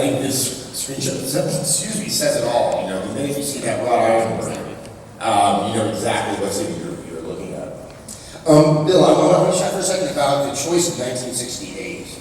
think this screenshot, excuse me, says it all. You know, the minute you see that wrought iron work, you know exactly what city you're looking at. Bill, I want to chat for a second about the choice of 1968.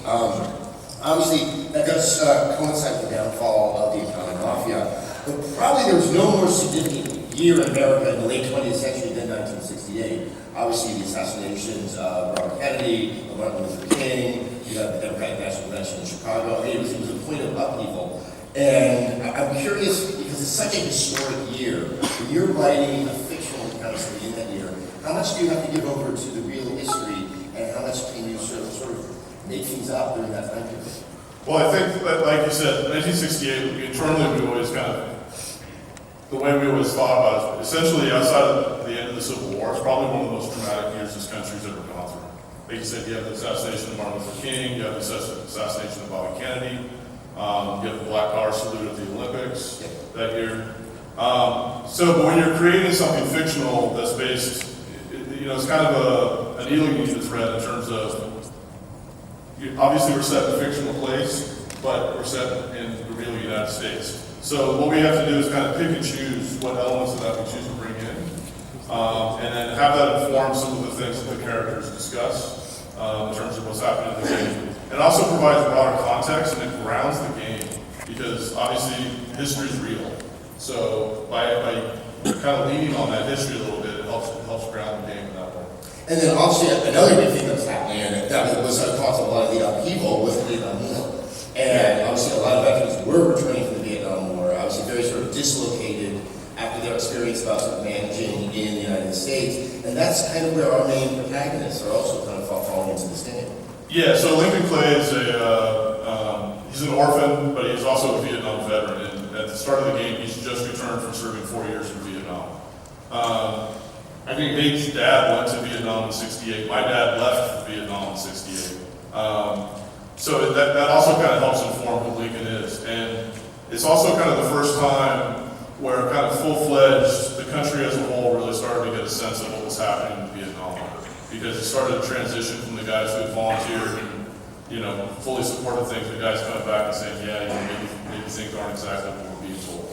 Obviously, that does coincide with the downfall of the Italian Mafia, but probably there was no more significant year in America in the late 20th century than 1968. Obviously, the assassinations of Robert Kennedy, of Martin Luther King, you have the Democratic National Convention in Chicago. I mean, it was a point of upheaval. And I'm curious, because it's such a historic year, when you're writing a fictional account in that year, how much do you have to give over to the real history, and how much can you sort of make things up during that time period? Well, I think, like you said, 1968, internally we always kind of, the way we always thought about it, essentially outside of the end of the Civil War, it's probably one of the most traumatic years this country's ever gone through. Like you said, you have the assassination of Martin Luther King, you have the assassination of Bobby Kennedy, you have the Black Power salute at the Olympics that year. But when you're creating something fictional that's based, you know, it's kind of a needle you need to thread in terms of, obviously we're set in a fictional place, but we're set in the real United States. So what we have to do is kind of pick and choose what elements of that we choose to bring in, and then have that inform some of the things that the characters discuss in terms of what's happening in the game. It also provides broader context and it grounds the game, because obviously history is real. So by kind of leaning on that history a little bit, it helps ground the game in that way. And then obviously another big thing that's happening, and that was caused a lot of the upheaval, was the Vietnam War. And obviously a lot of veterans were returning from the Vietnam War, obviously very sort of dislocated after their experience about sort of managing in the United States. And that's kind of where our main protagonists are also kind of falling into this game. Yeah, so Lincoln Clay is he's an orphan, but he's also a Vietnam veteran. And at the start of the game, he's just returned from serving 4 years in Vietnam. I think Nate's dad went to Vietnam in '68. My dad left Vietnam in '68. So that also kind of helps inform who Lincoln is. And it's also kind of the first time where kind of full-fledged, the country as a whole really started to get a sense of what was happening in Vietnam. Because it started to transition from the guys who had volunteered and, you know, fully supported things, the guys coming back and saying, yeah, you know, maybe things aren't exactly what we're being told.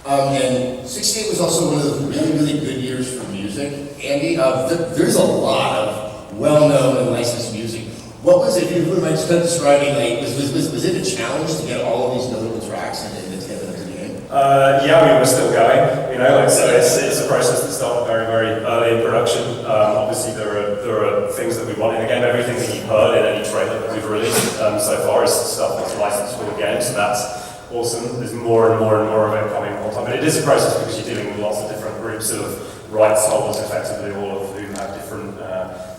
And '68 was also one of the really, really good years for music. Andy, there's a lot of well-known and licensed music. What was it, if you wouldn't mind describing, like, was it a challenge to get all of these notable tracks and to get them into the game? Yeah, we were still going, you know, like, so it's a process that started very, very early in production. Obviously there are things that we want in the game. Everything that you've heard in any trailer that we've released so far is stuff that's licensed for the game, so that's awesome. There's more and more and more of it coming all the time. But it is a process because you're dealing with lots of different groups of rights holders, effectively, all of whom have different,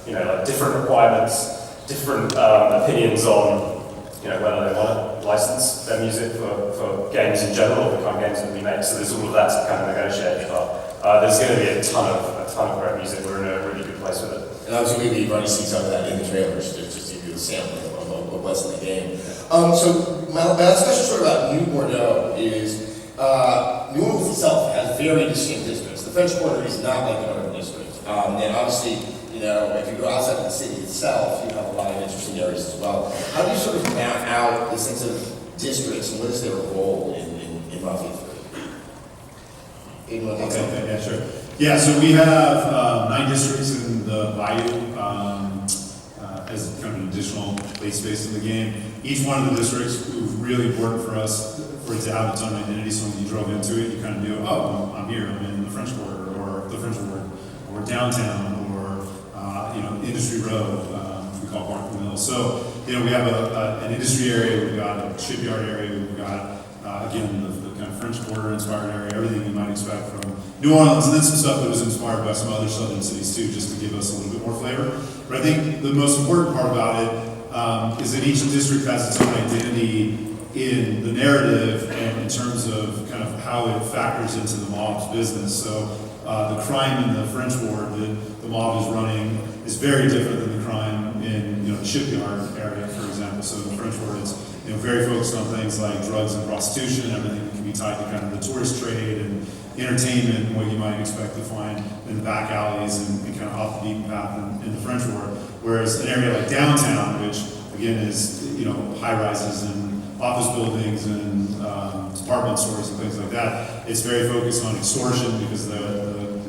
you know, like different requirements, different opinions on, you know, whether they want to license their music for games in general, or the kind of games that we make. So there's all of that to kind of negotiate. But there's going to be a ton of great music. We're in a really good place with it. And obviously we've already seen some of that in the trailers, just to give you a sample of what's in the game. So my last question sort of about New Bordeaux is, New Orleans itself has very distinct districts. The French Quarter is not like another district. And obviously, you know, if you go outside of the city itself, you have a lot of interesting areas as well. How do you sort of map out the sense of districts, and what is their role in Mafia 3? Yeah, sure. Yeah, so we have 9 districts in the Bayou as kind of an additional play space in the game. Each one of the districts was really important for us for it to have its own identity, so when you drove into it, you kind of knew, oh, I'm here, I'm in the French Quarter, or the French Ward, or downtown, or you know, Industry Row, which we call Barker Mill. So, you know, we have an industry area, we've got a shipyard area, we've got, again, the kind of French Quarter inspired area, everything you might expect from New Orleans, and then some stuff that was inspired by some other southern cities too, just to give us a little bit more flavor. But I think the most important part about it is that each district has its own identity in the narrative and in terms of kind of how it factors into the mob's business. So the crime in the French Ward that the mob is running is very different than the crime in, you know, the shipyard area, for example. So in the French Ward, it's, you know, very focused on things like drugs and prostitution, and everything that can be tied to kind of the tourist trade and entertainment and what you might expect to find in the back alleys and kind of off the beaten path in the French Ward. Whereas an area like downtown, which again is, you know, high rises and office buildings and department stores and things like that. It's very focused on extortion because the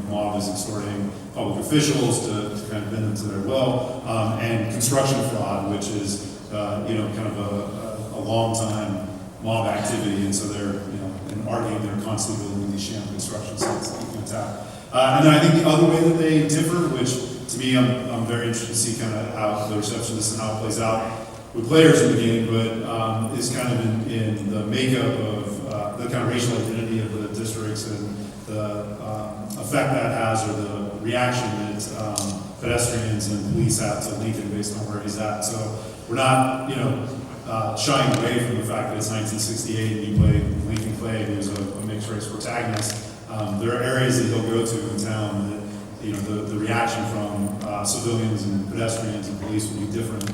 mob is extorting public officials to kind of bend them to their will, and construction fraud, which is kind of a long time mob activity, and so they're in our game they're constantly building these sham construction sites that you can attack. And then I think the other way that they differ, which to me I'm very interested to see kind of how the reception is and how it plays out with players in the game, but is kind of in the makeup of the kind of racial identity of the districts and the effect that has, or the reaction that pedestrians and police have to Lincoln based on where he's at. So we're not, shying away from the fact that it's 1968 and you play Lincoln Clay, who's a mixed race protagonist. There are areas that he'll go to in town that, the reaction from civilians and pedestrians and police will be different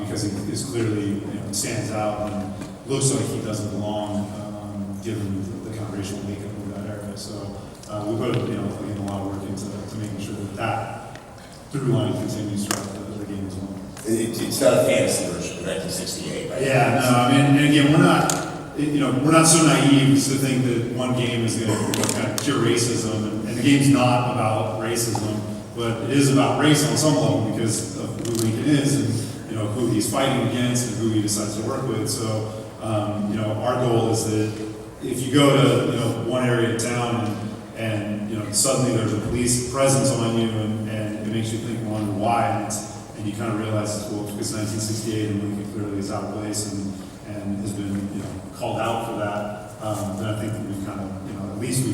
because he is clearly, stands out and looks like he doesn't belong given the kind of racial makeup of that area. So we put, a lot of work into making sure that through line continues throughout the game as well. It's not a fantasy version of 1968, right? Yeah, no, I mean, and again, we're not so naive to think that one game is going to kind of cure racism, and the game's not about racism, but it is about race on some level because of who Lincoln is and who he's fighting against and who he decides to work with. So, our goal is that if you go to one area of town and suddenly there's a police presence on you and it makes you think and wonder why, and you kind of realize it's because 1968 and Lincoln clearly is out of place and has been called out for that. Then I think that we've kind of at least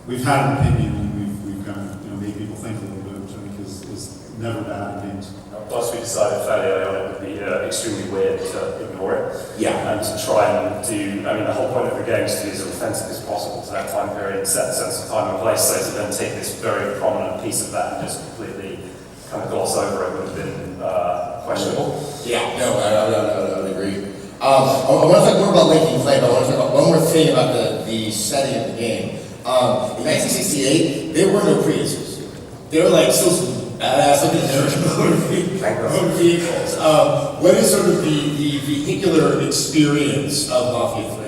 we've had an opinion and we've kind of made people think a little bit, which I think is never bad in games. Plus, we decided fairly early on it would be extremely weird to ignore it. Yeah. And to try and do, the whole point of the game is to be as authentic as possible to that time period, set the sense of time and place, so to then take this very prominent piece of that and just completely kind of gloss over it would have been questionable. Yeah, no, I would agree. I want to talk more about Lincoln Clay, but I want to talk about one more thing about the setting of the game. In 1968, there were no Priuses. They were like still badass looking motor vehicles. What is sort of the vehicular experience of Mafia 3?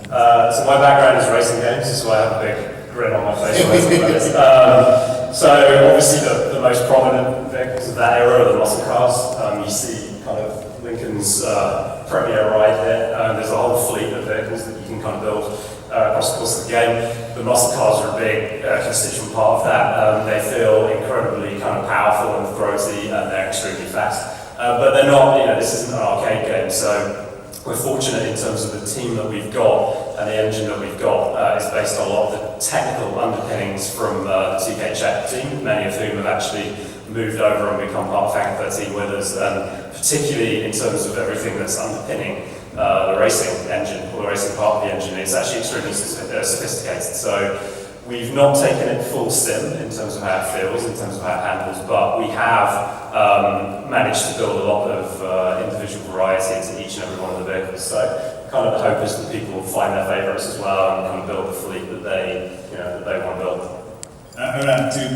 So my background is racing games, this is why I have a big grin on my face when I talk about this. So obviously the most prominent vehicles of that era are the muscle cars. You see kind of Lincoln's premier ride here. There's a whole fleet of vehicles that you can kind of build across the course of the game. The muscle cars are a big constituent part of that. They feel incredibly kind of powerful and throaty, and they're extremely fast. But they're not, this isn't an arcade game, so we're fortunate in terms of the team that we've got and the engine that we've got is based on a lot of the technical underpinnings from the 2K Czech team, many of whom have actually moved over and become part of Fang 13 with us, and particularly in terms of everything that's underpinning the racing engine, or the racing part of the engine. It's actually extremely sophisticated. So we've not taken it full sim in terms of how it feels, in terms of how it handles, but we have managed to build a lot of individual variety into each and every one of the vehicles. So kind of the hope is that people will find their favourites as well and kind of build the fleet that they want to build. I would add two